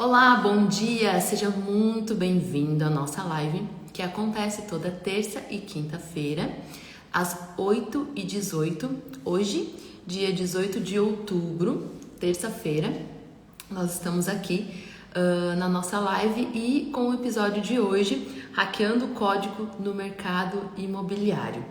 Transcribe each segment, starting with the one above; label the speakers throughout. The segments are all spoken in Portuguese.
Speaker 1: Olá, bom dia! Seja muito bem-vindo à nossa live que acontece toda terça e quinta-feira às 8h18. Hoje, dia 18 de outubro, terça-feira, nós estamos aqui na nossa live e com o episódio de hoje, hackeando o código no mercado imobiliário.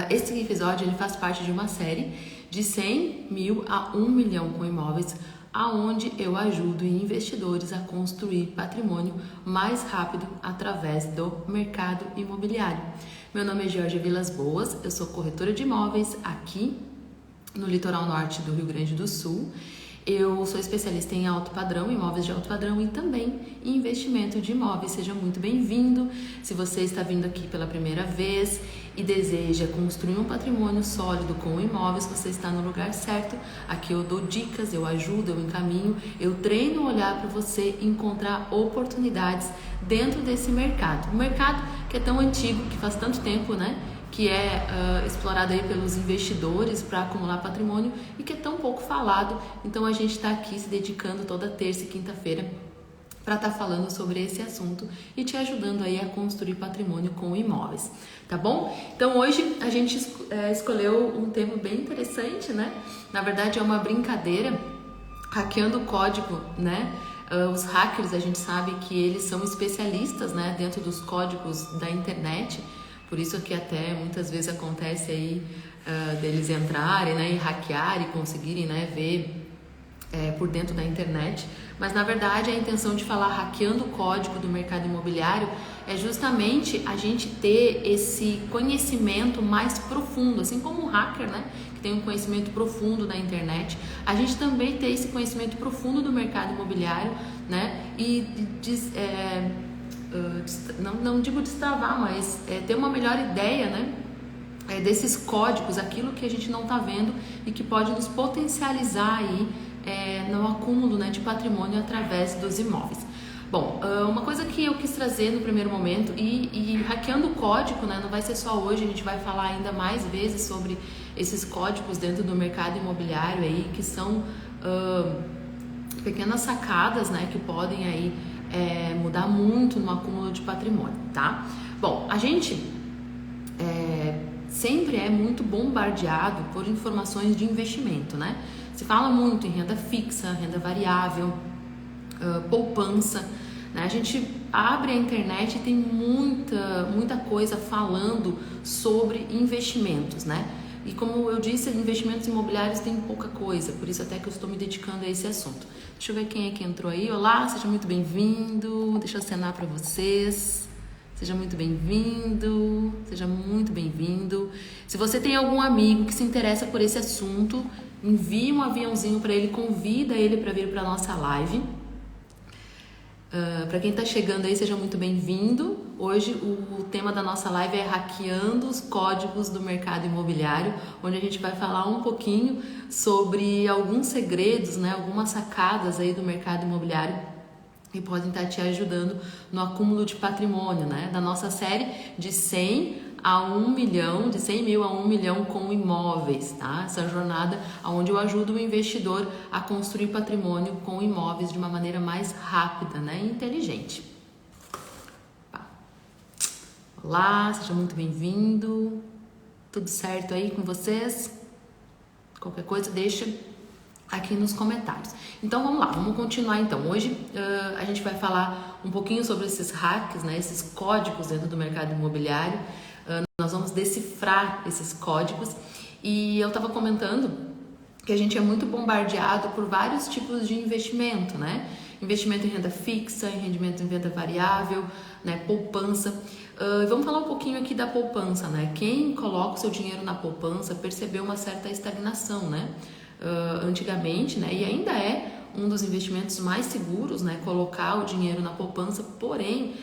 Speaker 1: Esse episódio ele faz parte de uma série de 100 mil a 1 milhão com imóveis, aonde eu ajudo investidores a construir patrimônio mais rápido através do mercado imobiliário. Meu nome é Georgia Vilas Boas, eu sou corretora de imóveis aqui no litoral norte do Rio Grande do Sul. Eu sou especialista em alto padrão, imóveis de alto padrão e também em investimento de imóveis. Seja muito bem-vindo. Se você está vindo aqui pela primeira vez e deseja construir um patrimônio sólido com imóveis, você está no lugar certo. Aqui eu dou dicas, eu ajudo, eu encaminho, eu treino o olhar para você encontrar oportunidades dentro desse mercado. Um mercado que é tão antigo, que faz tanto tempo, né? Que é explorado aí pelos investidores para acumular patrimônio e que é tão pouco falado. Então a gente está aqui se dedicando toda terça e quinta-feira para estar falando sobre esse assunto e te ajudando aí a construir patrimônio com imóveis, tá bom? Então hoje a gente escolheu um tema bem interessante, né? Na verdade é uma brincadeira, hackeando o código, né? Os hackers, a gente sabe que eles são especialistas, né? Dentro dos códigos da internet. Por isso que até muitas vezes acontece aí deles entrarem, né, e hackear e conseguirem, né, ver por dentro da internet. Mas na verdade a intenção de falar hackeando o código do mercado imobiliário é justamente a gente ter esse conhecimento mais profundo, assim como um hacker, né, que tem um conhecimento profundo da internet, a gente também ter esse conhecimento profundo do mercado imobiliário, né, não digo destravar, mas ter uma melhor ideia, né, desses códigos, aquilo que a gente não está vendo e que pode nos potencializar aí no acúmulo, né, de patrimônio através dos imóveis. Bom, uma coisa que eu quis trazer no primeiro momento e hackeando o código, né, não vai ser só hoje, a gente vai falar ainda mais vezes sobre esses códigos dentro do mercado imobiliário aí, que são pequenas sacadas, né, que podem aí mudar muito no acúmulo de patrimônio, tá? Bom, a gente sempre é muito bombardeado por informações de investimento, né? Se fala muito em renda fixa, renda variável, poupança, né? A gente abre a internet e tem muita coisa falando sobre investimentos, né? E como eu disse, investimentos imobiliários tem pouca coisa, por isso até que eu estou me dedicando a esse assunto. Deixa eu ver quem é que entrou aí. Olá, seja muito bem-vindo. Deixa eu acenar para vocês. Seja muito bem-vindo. Seja muito bem-vindo. Se você tem algum amigo que se interessa por esse assunto, envie um aviãozinho para ele, convida ele para vir para a nossa live. Para quem está chegando aí, seja muito bem-vindo. Hoje o tema da nossa live é hackeando os códigos do mercado imobiliário, onde a gente vai falar um pouquinho sobre alguns segredos, né, algumas sacadas aí do mercado imobiliário que podem estar te ajudando no acúmulo de patrimônio, né, da nossa série de 100 a 1 milhão, de 100 mil a 1 milhão com imóveis, tá? Essa jornada onde eu ajudo o investidor a construir patrimônio com imóveis de uma maneira mais rápida, né, e inteligente. Olá, seja muito bem-vindo. Tudo certo aí com vocês? Qualquer coisa deixa aqui nos comentários. Então vamos lá, vamos continuar então. Hoje a gente vai falar um pouquinho sobre esses hacks, né, esses códigos dentro do mercado imobiliário. Nós vamos decifrar esses códigos e eu estava comentando que a gente é muito bombardeado por vários tipos de investimento, né? Investimento em renda fixa, em rendimento em renda variável, né? Poupança. Vamos falar um pouquinho aqui da poupança, né? Quem coloca o seu dinheiro na poupança percebeu uma certa estagnação, né? Antigamente, né? E ainda é um dos investimentos mais seguros, né? Colocar o dinheiro na poupança, porém,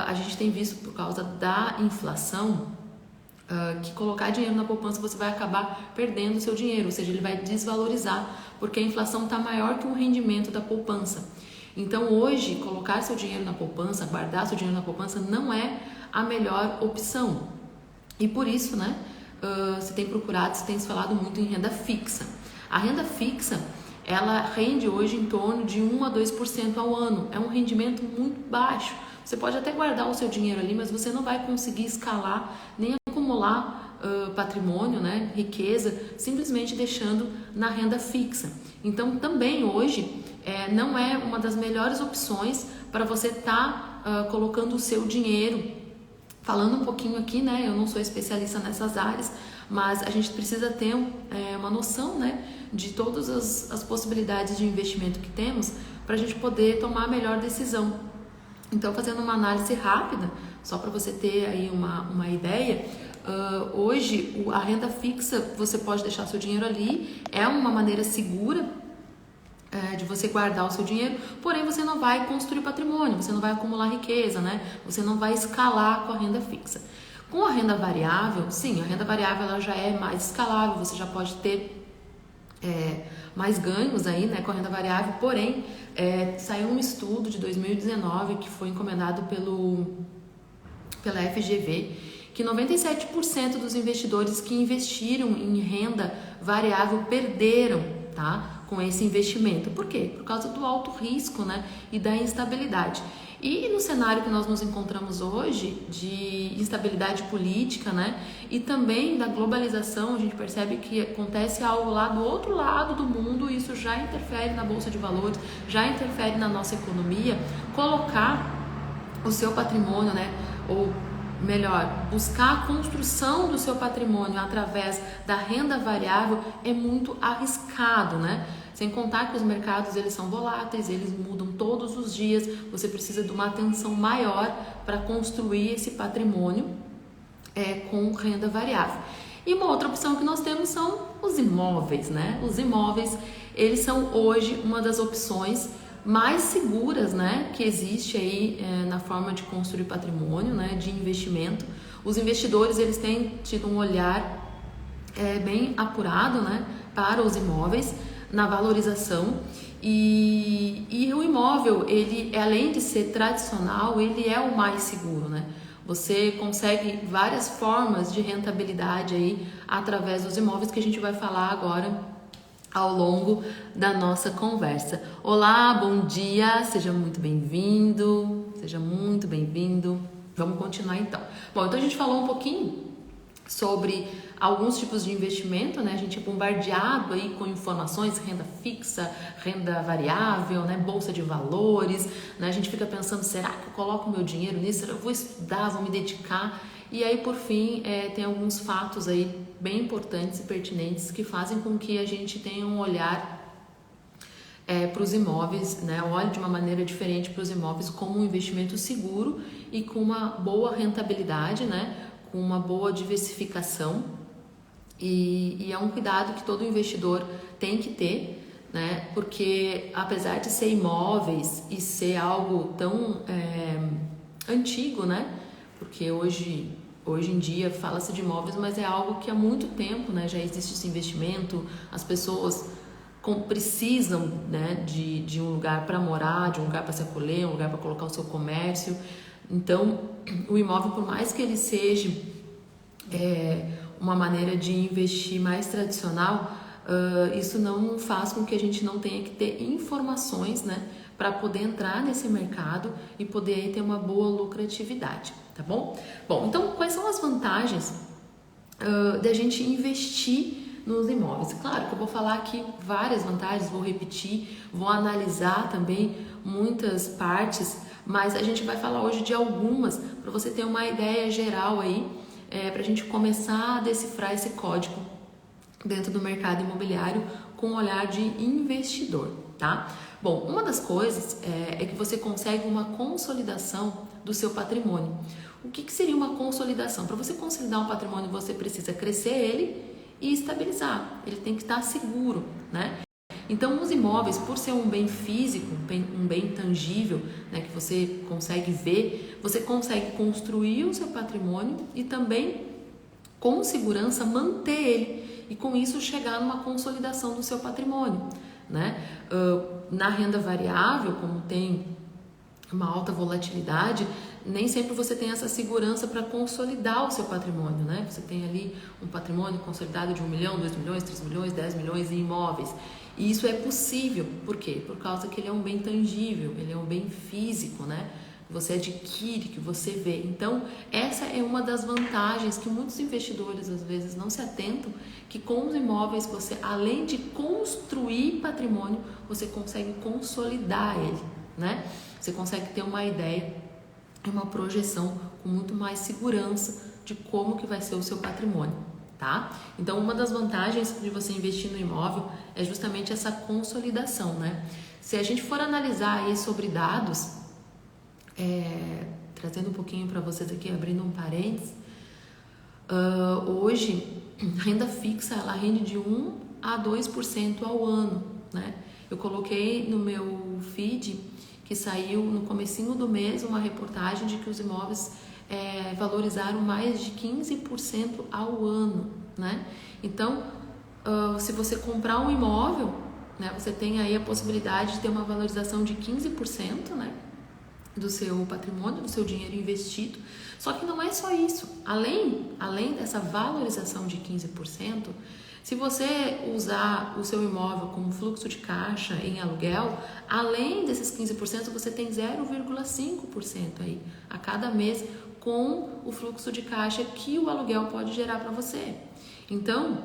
Speaker 1: a gente tem visto por causa da inflação que colocar dinheiro na poupança você vai acabar perdendo o seu dinheiro, ou seja, ele vai desvalorizar, porque a inflação está maior que o rendimento da poupança. Então hoje, colocar seu dinheiro na poupança, guardar seu dinheiro na poupança não é a melhor opção. E por isso, né, se tem se falado muito em renda fixa. A renda fixa, ela rende hoje em torno de 1 a 2% ao ano. É um rendimento muito baixo. Você pode até guardar o seu dinheiro ali, mas você não vai conseguir escalar nem acumular patrimônio, né, riqueza, simplesmente deixando na renda fixa. Então, também hoje não é uma das melhores opções para você estar colocando o seu dinheiro. Falando um pouquinho aqui, né, eu não sou especialista nessas áreas, mas a gente precisa ter uma noção, né, de todas as possibilidades de investimento que temos para a gente poder tomar a melhor decisão. Então, fazendo uma análise rápida, só para você ter aí uma ideia, hoje a renda fixa, você pode deixar seu dinheiro ali, é uma maneira segura de você guardar o seu dinheiro, porém você não vai construir patrimônio, você não vai acumular riqueza, né? Você não vai escalar com a renda fixa. Com a renda variável, sim, a renda variável ela já é mais escalável, você já pode ter mais ganhos aí, né, com a renda variável, porém saiu um estudo de 2019 que foi encomendado pela FGV, que 97% dos investidores que investiram em renda variável perderam, tá, com esse investimento. Por quê? Por causa do alto risco, né, e da instabilidade. E no cenário que nós nos encontramos hoje, de instabilidade política, né, e também da globalização, a gente percebe que acontece algo lá do outro lado do mundo, e isso já interfere na Bolsa de Valores, já interfere na nossa economia. Colocar o seu patrimônio, né, ou melhor, buscar a construção do seu patrimônio através da renda variável é muito arriscado, né? Sem contar que os mercados eles são voláteis, eles mudam todos os dias, você precisa de uma atenção maior para construir esse patrimônio com renda variável. E uma outra opção que nós temos são os imóveis, né? Os imóveis, eles são hoje uma das opções mais seguras, né, que existe aí na forma de construir patrimônio, né, de investimento. Os investidores eles têm tido um olhar bem apurado, né, para os imóveis na valorização e o imóvel ele além de ser tradicional ele é o mais seguro, né? Você consegue várias formas de rentabilidade aí através dos imóveis que a gente vai falar agora ao longo da nossa conversa. Olá, bom dia, seja muito bem-vindo, seja muito bem-vindo. Vamos continuar então. Bom, então a gente falou um pouquinho sobre alguns tipos de investimento, né? A gente é bombardeado aí com informações, renda fixa, renda variável, né? Bolsa de valores, né? A gente fica pensando, será que eu coloco meu dinheiro nisso? Eu vou estudar, vou me dedicar? E aí, por fim, tem alguns fatos aí bem importantes e pertinentes que fazem com que a gente tenha um olhar para os imóveis, né? Olhe de uma maneira diferente para os imóveis como um investimento seguro e com uma boa rentabilidade, né? Com uma boa diversificação e é um cuidado que todo investidor tem que ter, né? Porque apesar de ser imóveis e ser algo tão antigo, né? Porque hoje em dia fala-se de imóveis, mas é algo que há muito tempo, né, já existe esse investimento, as pessoas precisam, né, de um lugar para morar, de um lugar para se acolher, um lugar para colocar o seu comércio. Então, o imóvel, por mais que ele seja uma maneira de investir mais tradicional, isso não faz com que a gente não tenha que ter informações, né, para poder entrar nesse mercado e poder aí ter uma boa lucratividade, tá bom? Bom, então quais são as vantagens da gente investir nos imóveis? Claro que eu vou falar aqui várias vantagens, vou repetir, vou analisar também muitas partes, mas a gente vai falar hoje de algumas para você ter uma ideia geral aí, para a gente começar a decifrar esse código dentro do mercado imobiliário com um olhar de investidor, tá? Bom, uma das coisas é que você consegue uma consolidação do seu patrimônio. O que seria uma consolidação? Para você consolidar um patrimônio, você precisa crescer ele e estabilizar. Ele tem que estar seguro, né? Então, os imóveis, por ser um bem físico, um bem tangível, né, que você consegue ver, você consegue construir o seu patrimônio e também, com segurança, manter ele e, com isso, chegar numa consolidação do seu patrimônio, né? Na renda variável, como tem uma alta volatilidade, nem sempre você tem essa segurança para consolidar o seu patrimônio, né? Você tem ali um patrimônio consolidado de 1 milhão, 2 milhões, 3 milhões, 10 milhões em imóveis. E isso é possível, por quê? Por causa que ele é um bem tangível, ele é um bem físico, né? Você adquire, que você vê. Então, essa é uma das vantagens que muitos investidores às vezes não se atentam, que com os imóveis você, além de construir patrimônio, você consegue consolidar ele, né? Você consegue ter uma ideia e uma projeção com muito mais segurança de como que vai ser o seu patrimônio, tá? Então, uma das vantagens de você investir no imóvel é justamente essa consolidação, né? Se a gente for analisar aí sobre dados, trazendo um pouquinho para vocês aqui, abrindo um parênteses, hoje a renda fixa ela rende de 1 a 2% ao ano, né? Eu coloquei no meu feed que saiu no comecinho do mês uma reportagem de que os imóveis valorizaram mais de 15% ao ano, né? Então, se você comprar um imóvel, né, você tem aí a possibilidade de ter uma valorização de 15%, né, do seu patrimônio, do seu dinheiro investido. Só que não é só isso. Além dessa valorização de 15%, se você usar o seu imóvel como fluxo de caixa em aluguel, além desses 15%, você tem 0,5% aí a cada mês com o fluxo de caixa que o aluguel pode gerar para você. Então,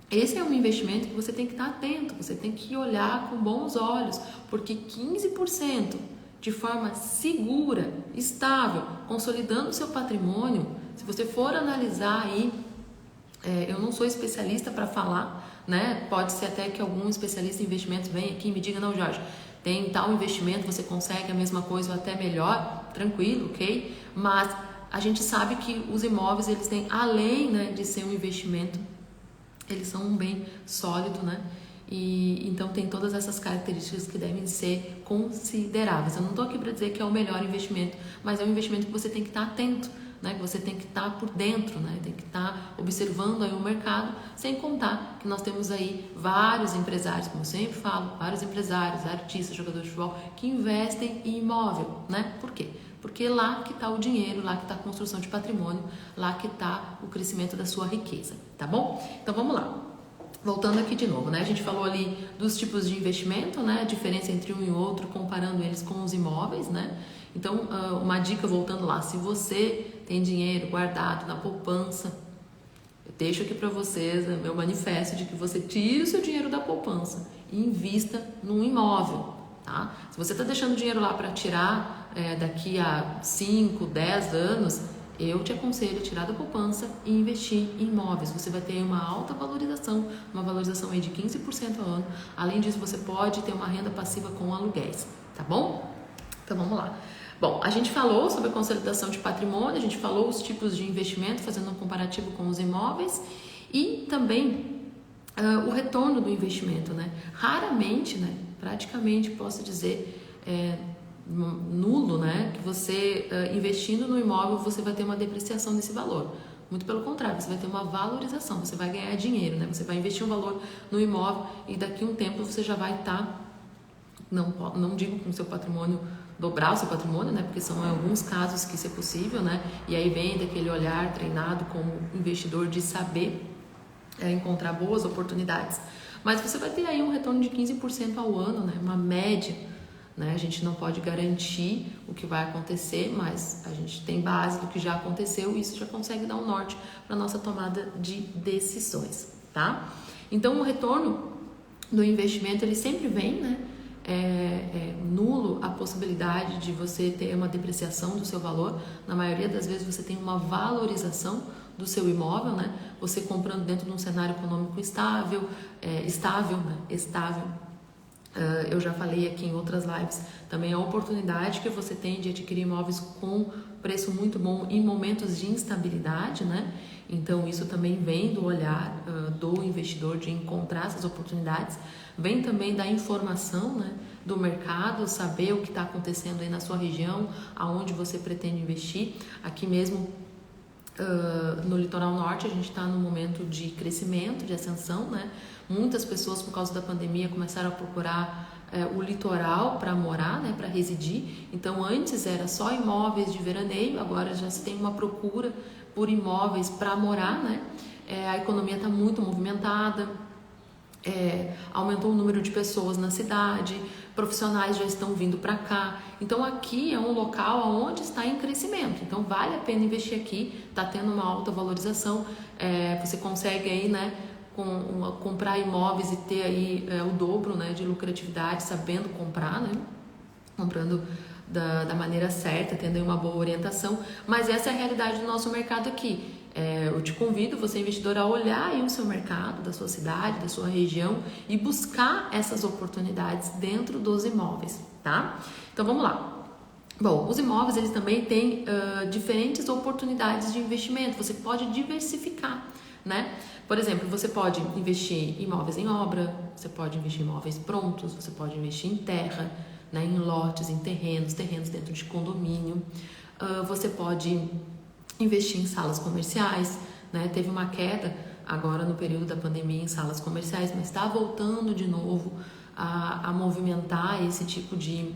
Speaker 1: esse é um investimento que você tem que estar atento, você tem que olhar com bons olhos, porque 15% de forma segura, estável, consolidando o seu patrimônio, se você for analisar aí, eu não sou especialista para falar, né? Pode ser até que algum especialista em investimentos venha aqui e me diga, não, Jorge, tem tal investimento, você consegue a mesma coisa ou até melhor, tranquilo, ok? Mas a gente sabe que os imóveis, eles têm, além, né, de ser um investimento, eles são um bem sólido, né? E então tem todas essas características que devem ser consideráveis. Eu não estou aqui para dizer que é o melhor investimento, mas é um investimento que você tem que estar atento, né? Que você tem que estar por dentro, né? Tem que estar observando aí o mercado, sem contar que nós temos aí vários empresários, como eu sempre falo, vários empresários, artistas, jogadores de futebol, que investem em imóvel, né? Por quê? Porque lá que está o dinheiro, lá que está a construção de patrimônio, lá que está o crescimento da sua riqueza, tá bom? Então vamos lá. Voltando aqui de novo, né? A gente falou ali dos tipos de investimento, né? A diferença entre um e outro, comparando eles com os imóveis, né? Então, uma dica voltando lá, se você tem dinheiro guardado na poupança, eu deixo aqui para vocês meu manifesto de que você tire o seu dinheiro da poupança e invista num imóvel, tá? Se você está deixando dinheiro lá para tirar daqui a 5, 10 anos, eu te aconselho a tirar da poupança e investir em imóveis. Você vai ter uma alta valorização, uma valorização aí de 15% ao ano. Além disso, você pode ter uma renda passiva com aluguéis, tá bom? Então vamos lá. Bom, a gente falou sobre a consolidação de patrimônio, a gente falou os tipos de investimento, fazendo um comparativo com os imóveis e também o retorno do investimento, né? Raramente, né? Praticamente posso dizer nulo, né? Que você investindo no imóvel você vai ter uma depreciação desse valor. Muito pelo contrário, você vai ter uma valorização, você vai ganhar dinheiro, né? Você vai investir um valor no imóvel e daqui a um tempo você já vai estar, não digo com o seu patrimônio, dobrar o seu patrimônio, né? Porque são alguns casos que isso é possível, né? E aí vem daquele olhar treinado como investidor de saber encontrar boas oportunidades. Mas você vai ter aí um retorno de 15% ao ano, né? Uma média, né? A gente não pode garantir o que vai acontecer, mas a gente tem base do que já aconteceu e isso já consegue dar um norte para a nossa tomada de decisões, tá? Então, o retorno do investimento, ele sempre vem, né? É nulo a possibilidade de você ter uma depreciação do seu valor. Na maioria das vezes você tem uma valorização do seu imóvel, né? Você comprando dentro de um cenário econômico estável, estável. Eu já falei aqui em outras lives também a oportunidade que você tem de adquirir imóveis com preço muito bom em momentos de instabilidade, né? Então isso também vem do olhar do investidor de encontrar essas oportunidades, vem também da informação, né, do mercado, saber o que está acontecendo aí na sua região, aonde você pretende investir. Aqui mesmo no litoral norte a gente está num momento de crescimento, de ascensão, né? Muitas pessoas por causa da pandemia começaram a procurar o litoral para morar, né, para residir. Então antes era só imóveis de veraneio, agora já se tem uma procura por imóveis para morar, né? A economia está muito movimentada, aumentou o número de pessoas na cidade, profissionais já estão vindo para cá. Então aqui é um local onde está em crescimento, então vale a pena investir aqui, está tendo uma alta valorização, você consegue aí, né, comprar imóveis e ter aí o dobro, né, de lucratividade, sabendo comprar, né, comprando da maneira certa, tendo aí uma boa orientação. Mas essa é a realidade do nosso mercado aqui. Eu te convido, você investidor, a olhar aí o seu mercado, da sua cidade, da sua região e buscar essas oportunidades dentro dos imóveis, tá? Então vamos lá. Bom, os imóveis, eles também têm diferentes oportunidades de investimento, você pode diversificar, né? Por exemplo, você pode investir em imóveis em obra, você pode investir em imóveis prontos, você pode investir em terra, né, em lotes, em terrenos dentro de condomínio. Você pode investir em salas comerciais, né? Teve uma queda agora no período da pandemia em salas comerciais, mas está voltando de novo a movimentar esse tipo de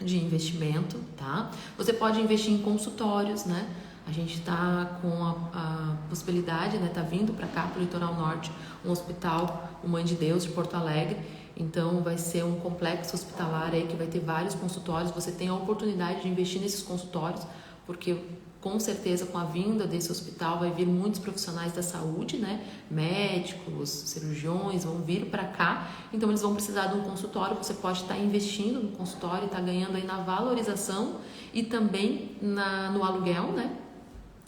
Speaker 1: investimento, tá? Você pode investir em consultórios, né? A gente está com a possibilidade, né? Tá vindo para cá, para o Litoral Norte, um hospital, o Mãe de Deus de Porto Alegre. Então vai ser um complexo hospitalar aí que vai ter vários consultórios. Você tem a oportunidade de investir nesses consultórios, porque com certeza com a vinda desse hospital vai vir muitos profissionais da saúde, né? Médicos, cirurgiões vão vir para cá, então eles vão precisar de um consultório. Você pode estar investindo no consultório e estar ganhando aí na valorização e também no aluguel, né?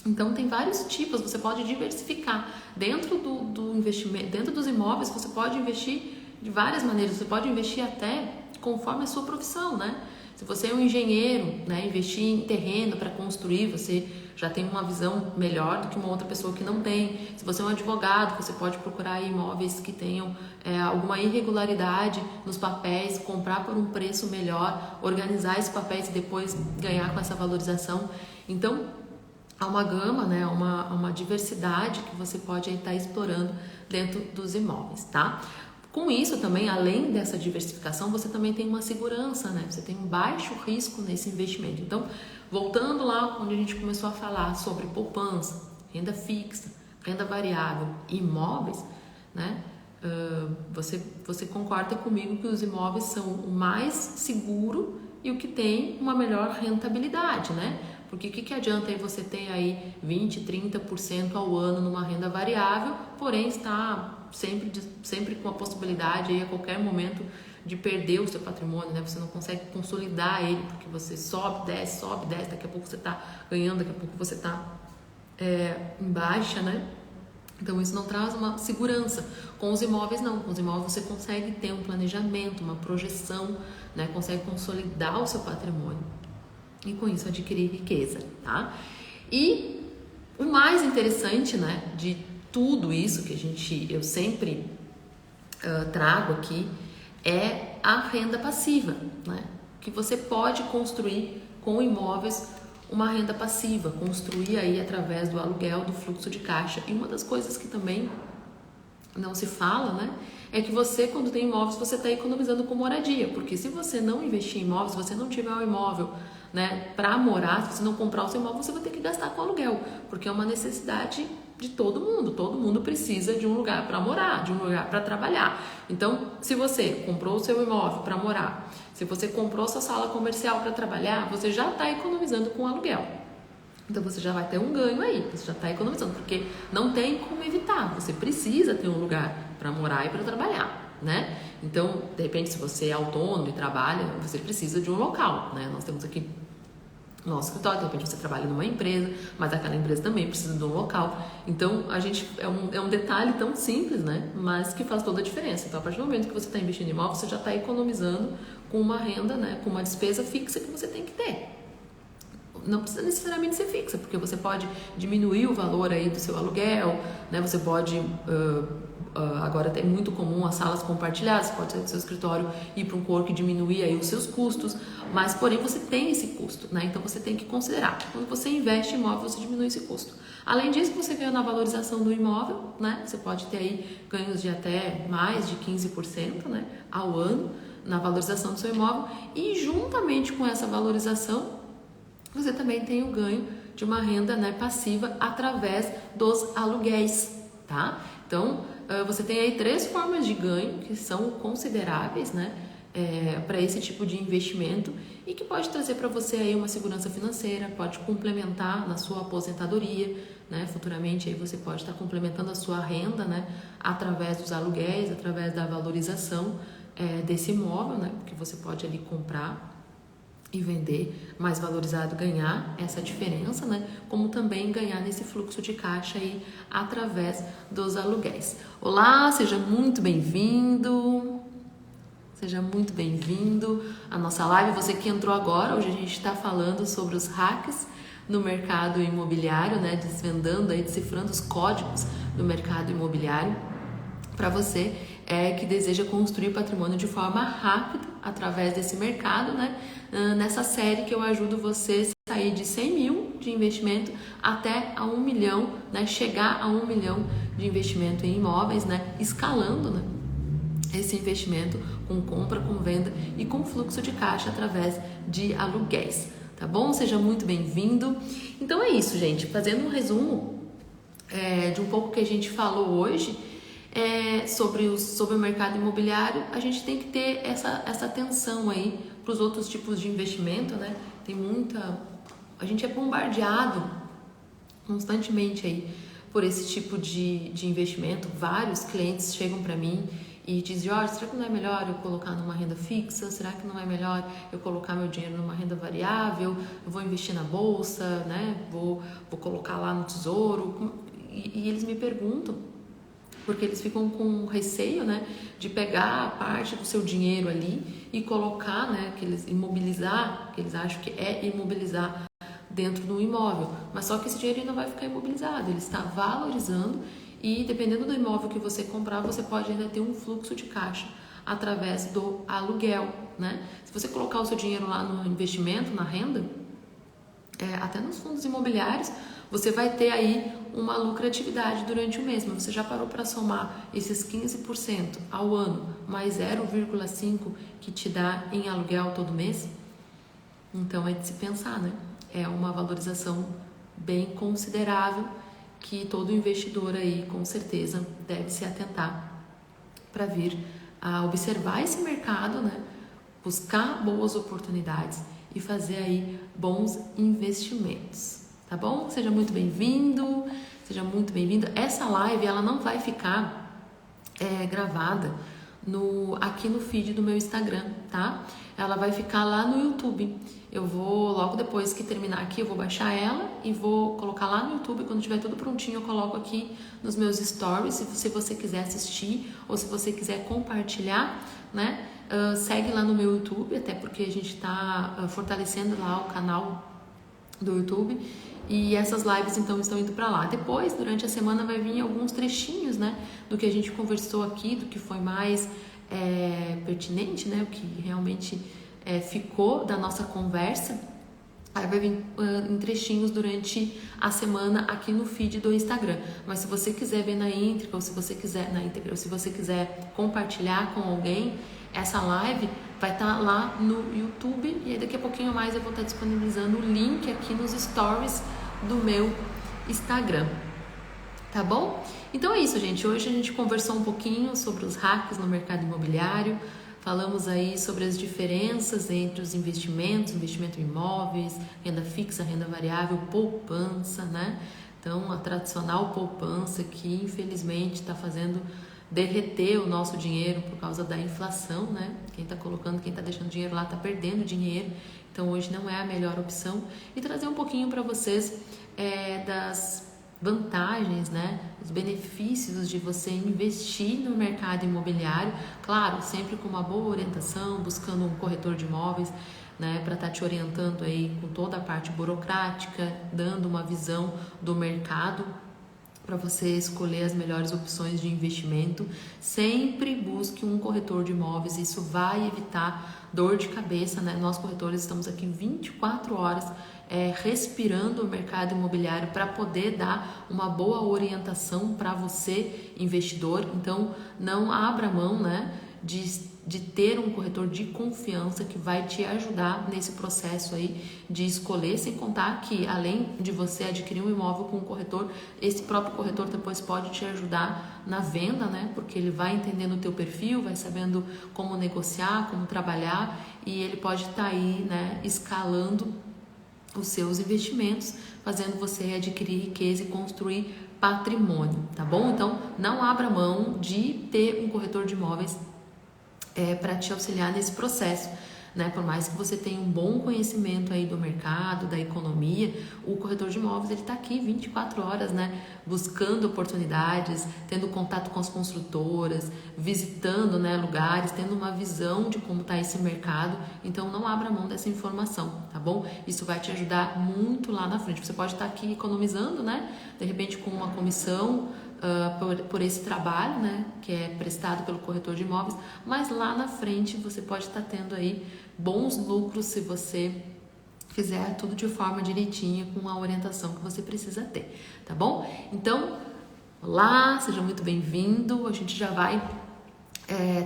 Speaker 1: Então tem vários tipos, você pode diversificar dentro do investimento, dentro dos imóveis. Você pode investir de várias maneiras, você pode investir até conforme a sua profissão, né? Se você é um engenheiro, né, investir em terreno para construir, você já tem uma visão melhor do que uma outra pessoa que não tem. Se você é um advogado, você pode procurar imóveis que tenham alguma irregularidade nos papéis, comprar por um preço melhor, organizar esses papéis e depois ganhar com essa valorização. Então, há uma gama, né, uma diversidade que você pode estar explorando dentro dos imóveis, tá? Com isso também, além dessa diversificação, você também tem uma segurança, né? Você tem um baixo risco nesse investimento. Então, voltando lá onde a gente começou a falar sobre poupança, renda fixa, renda variável e imóveis, né? Você concorda comigo que os imóveis são o mais seguro e o que tem uma melhor rentabilidade, né? Porque o que adianta aí você ter aí 20, 30% ao ano numa renda variável, porém está sempre com a possibilidade aí a qualquer momento de perder o seu patrimônio, né? Você não consegue consolidar ele, porque você sobe, desce, daqui a pouco você está ganhando, daqui a pouco você está em baixa, né? Então isso não traz uma segurança. Com os imóveis não, com os imóveis você consegue ter um planejamento, uma projeção, né? Consegue consolidar o seu patrimônio e com isso adquirir riqueza, tá? E o mais interessante, né, de tudo isso que eu sempre trago aqui é a renda passiva, né? Que você pode construir com imóveis uma renda passiva, construir aí através do aluguel, do fluxo de caixa. E uma das coisas que também não se fala, né, é que você, quando tem imóveis, você está economizando com moradia, porque se você não investir em imóveis, se você não tiver um imóvel, né, para morar, se você não comprar o seu imóvel, você vai ter que gastar com aluguel, porque é uma necessidade de todo mundo precisa de um lugar para morar, de um lugar para trabalhar. Então, se você comprou o seu imóvel para morar, se você comprou sua sala comercial para trabalhar, você já está economizando com aluguel. Então você já vai ter um ganho aí, você já está economizando, porque não tem como evitar, você precisa ter um lugar para morar e para trabalhar, né? Então, de repente, se você é autônomo e trabalha, você precisa de um local, né? Nós temos aqui nosso escritório, de repente você trabalha numa empresa, mas aquela empresa também precisa de um local. Então, é um detalhe tão simples, né? Mas que faz toda a diferença. Então, a partir do momento que você está investindo em imóvel, você já está economizando com uma renda, né? Com uma despesa fixa que você tem que ter. Não precisa necessariamente ser fixa, porque você pode diminuir o valor aí do seu aluguel, né? Você pode, agora é muito comum as salas compartilhadas, pode ser do seu escritório ir para um corpo e diminuir aí os seus custos, mas porém você tem esse custo, né? Então você tem que considerar. Quando você investe em imóvel, você diminui esse custo. Além disso, você ganha na valorização do imóvel, né? Você pode ter aí ganhos de até mais de 15%, né, ao ano na valorização do seu imóvel, e juntamente com essa valorização você também tem o ganho de uma renda, né, passiva através dos aluguéis, tá? Então, você tem aí 3 formas de ganho que são consideráveis, né? Para esse tipo de investimento e que pode trazer para você aí uma segurança financeira, pode complementar na sua aposentadoria, né? Futuramente aí você pode estar complementando a sua renda, né? Através dos aluguéis, através da valorização desse imóvel, né? Que você pode ali comprar e vender mais valorizado, ganhar essa diferença, né? Como também ganhar nesse fluxo de caixa aí através dos aluguéis. Olá, seja muito bem-vindo. Seja muito bem-vindo à nossa live. Você que entrou agora, hoje a gente está falando sobre os hacks no mercado imobiliário, né? Desvendando aí, decifrando os códigos do mercado imobiliário para você que deseja construir patrimônio de forma rápida através desse mercado, né? Nessa série que eu ajudo você a sair de 100 mil de investimento até a 1 milhão, né? Chegar a 1 milhão de investimento em imóveis, né? Escalando, né? Esse investimento com compra, com venda e com fluxo de caixa através de aluguéis, tá bom? Seja muito bem-vindo. Então é isso, gente. Fazendo um resumo de um pouco que a gente falou hoje sobre o mercado imobiliário, a gente tem que ter essa atenção aí para os outros tipos de investimento, né? A gente é bombardeado constantemente aí por esse tipo de investimento. Vários clientes chegam para mim e diz, Jorge, será que não é melhor eu colocar numa renda fixa? Será que não é melhor eu colocar meu dinheiro numa renda variável? Eu vou investir na bolsa, né? Vou colocar lá no tesouro. E eles me perguntam, porque eles ficam com receio, né? De pegar parte do seu dinheiro ali e colocar, né? Imobilizar, que eles acham que é imobilizar dentro do imóvel. Mas só que esse dinheiro não vai ficar imobilizado, ele está valorizando. E dependendo do imóvel que você comprar, você pode ainda ter um fluxo de caixa através do aluguel, né? Se você colocar o seu dinheiro lá no investimento, na renda, até nos fundos imobiliários, você vai ter aí uma lucratividade durante o mês. Mas você já parou para somar esses 15% ao ano, mais 0,5% que te dá em aluguel todo mês? Então é de se pensar, né? É uma valorização bem considerável que todo investidor aí, com certeza, deve se atentar para vir a observar esse mercado, né? Buscar boas oportunidades e fazer aí bons investimentos, tá bom? Seja muito bem-vindo, seja muito bem-vinda. Essa live, ela não vai ficar gravada aqui no feed do meu Instagram, tá? Ela vai ficar lá no YouTube. Eu vou, logo depois que terminar aqui, eu vou baixar ela e vou colocar lá no YouTube. Quando tiver tudo prontinho, eu coloco aqui nos meus stories. Se você quiser assistir ou se você quiser compartilhar, né? Segue lá no meu YouTube, até porque a gente está fortalecendo lá o canal do YouTube. E essas lives, então, estão indo para lá. Depois, durante a semana, vai vir alguns trechinhos, né? Do que a gente conversou aqui, do que foi mais pertinente, né? O que realmente ficou da nossa conversa. Aí vai vir em trechinhos durante a semana aqui no feed do Instagram. Mas se você quiser ver na íntegra, ou se você quiser compartilhar com alguém, essa live vai estar lá no YouTube. E aí daqui a pouquinho mais eu vou estar disponibilizando o link aqui nos stories do meu Instagram. Tá bom? Então é isso, gente. Hoje a gente conversou um pouquinho sobre os hacks no mercado imobiliário. Falamos aí sobre as diferenças entre os investimentos, investimento em imóveis, renda fixa, renda variável, poupança, né? Então, a tradicional poupança que infelizmente está fazendo derreter o nosso dinheiro por causa da inflação, né? Quem está deixando dinheiro lá está perdendo dinheiro. Então, hoje não é a melhor opção. E trazer um pouquinho para vocês das vantagens, né, os benefícios de você investir no mercado imobiliário, claro, sempre com uma boa orientação, buscando um corretor de imóveis, né, para estar te orientando aí com toda a parte burocrática, dando uma visão do mercado para você escolher as melhores opções de investimento. Sempre busque um corretor de imóveis, isso vai evitar dor de cabeça, né? Nós corretores estamos aqui 24 horas respirando o mercado imobiliário para poder dar uma boa orientação para você, investidor. Então, não abra mão, né, de ter um corretor de confiança que vai te ajudar nesse processo aí de escolher, sem contar que além de você adquirir um imóvel com um corretor, esse próprio corretor depois pode te ajudar na venda, né? Porque ele vai entendendo o teu perfil, vai sabendo como negociar, como trabalhar, e ele pode estar aí, né, escalando os seus investimentos, fazendo você adquirir riqueza e construir patrimônio, tá bom? Então, não abra mão de ter um corretor de imóveis para te auxiliar nesse processo, né? Por mais que você tenha um bom conhecimento aí do mercado, da economia, o corretor de imóveis ele está aqui 24 horas, né? Buscando oportunidades, tendo contato com as construtoras, visitando, né, lugares, tendo uma visão de como está esse mercado. Então não abra mão dessa informação, tá bom? Isso vai te ajudar muito lá na frente. Você pode estar aqui economizando, né? De repente com uma comissão por esse trabalho, né, que é prestado pelo corretor de imóveis, mas lá na frente você pode estar tendo aí bons lucros se você fizer tudo de forma direitinha, com a orientação que você precisa ter, tá bom? Então, olá, seja muito bem-vindo. A gente já vai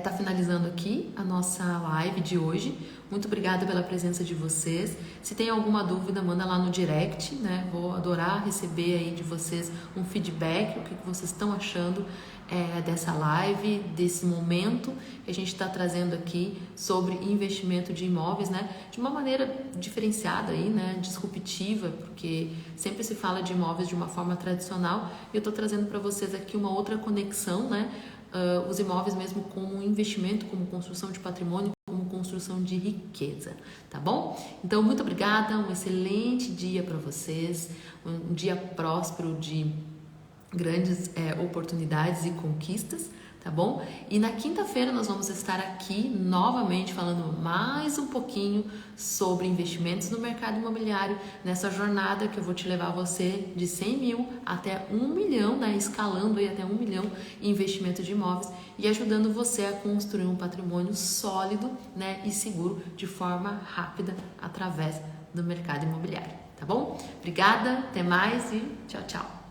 Speaker 1: tá finalizando aqui a nossa live de hoje. Muito obrigada pela presença de vocês. Se tem alguma dúvida, manda lá no direct, né? Vou adorar receber aí de vocês um feedback, o que vocês estão achando dessa live, desse momento que a gente está trazendo aqui sobre investimento de imóveis, né? De uma maneira diferenciada aí, né? Disruptiva, porque sempre se fala de imóveis de uma forma tradicional e eu estou trazendo para vocês aqui uma outra conexão, né? Os imóveis mesmo como investimento, como construção de patrimônio, como construção de riqueza, tá bom? Então, muito obrigada, um excelente dia para vocês, um dia próspero de grandes oportunidades e conquistas, tá bom? E na quinta-feira nós vamos estar aqui novamente falando mais um pouquinho sobre investimentos no mercado imobiliário, nessa jornada que eu vou te levar você de 100 mil até 1 milhão, né? Escalando aí até 1 milhão em investimento de imóveis e ajudando você a construir um patrimônio sólido, né? E seguro de forma rápida através do mercado imobiliário, tá bom? Obrigada, até mais e tchau, tchau!